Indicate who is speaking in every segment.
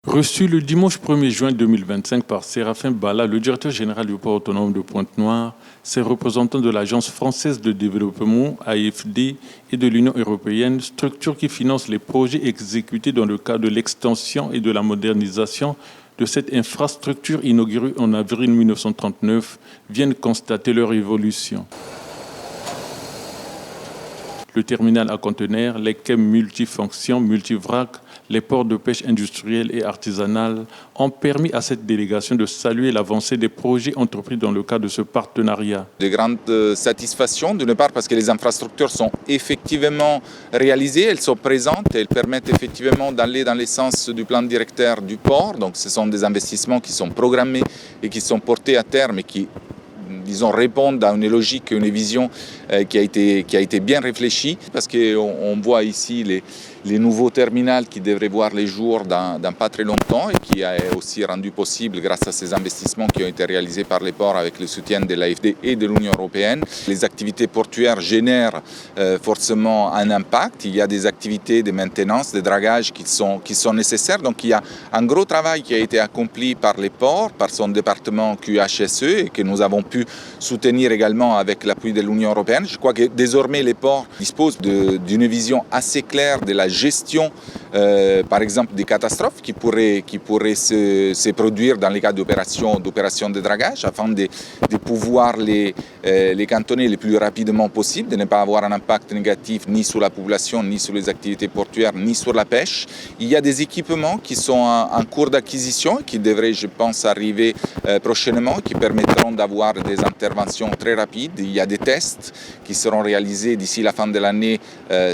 Speaker 1: Reçu le dimanche 1er juin 2025 par Séraphin Balla, le directeur général du port autonome de Pointe-Noire, ses représentants de l'Agence française de développement, AFD, et de l'Union européenne, structure qui finance les projets exécutés dans le cadre de l'extension et de la modernisation de cette infrastructure inaugurée en avril 1939, viennent constater leur évolution. Le terminal à conteneurs, les quais multifonctions, multivrac, les ports de pêche industrielle et artisanale ont permis à cette délégation de saluer l'avancée des projets entrepris dans le cadre de ce partenariat.
Speaker 2: De grandes satisfactions, d'une part parce que les infrastructures sont effectivement réalisées, elles sont présentes, elles permettent effectivement d'aller dans le sens du plan directeur du port. Donc ce sont des investissements qui sont programmés et qui sont portés à terme et qui, disons, répondent à une logique, une vision qui a été bien réfléchie, parce qu'on voit ici les nouveaux terminaux qui devraient voir les jours dans pas très longtemps et qui a aussi rendu possible grâce à ces investissements qui ont été réalisés par les ports avec le soutien de l'AFD et de l'Union européenne. Les activités portuaires génèrent forcément un impact. Il y a des activités de maintenance, de dragage qui sont nécessaires. Donc il y a un gros travail qui a été accompli par les ports, par son département QHSE et que nous avons pu soutenir également avec l'appui de l'Union européenne. Je crois que désormais les ports disposent d'une vision assez claire de la gestion, par exemple, des catastrophes qui pourraient se produire dans les cas d'opérations de dragage afin de pouvoir les cantonner le plus rapidement possible, de ne pas avoir un impact négatif ni sur la population, ni sur les activités portuaires, ni sur la pêche. Il y a des équipements qui sont en cours d'acquisition, qui devraient, je pense, arriver prochainement, qui permettront d'avoir des interventions très rapides. Il y a des tests qui seront réalisés d'ici la fin de l'année,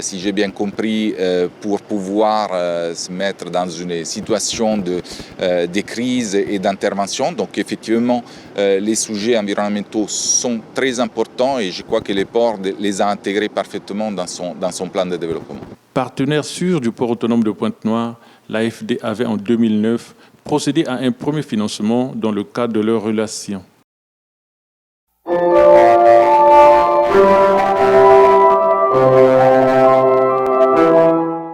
Speaker 2: si j'ai bien compris, pour pouvoir se mettre dans une situation de crise et d'intervention. Donc effectivement, les sujets environnementaux sont très importants et je crois que le port les a intégrés parfaitement dans son plan de développement.
Speaker 1: Partenaire sûr du port autonome de Pointe-Noire, l'AFD avait en 2009 procédé à un premier financement dans le cadre de leurs relations.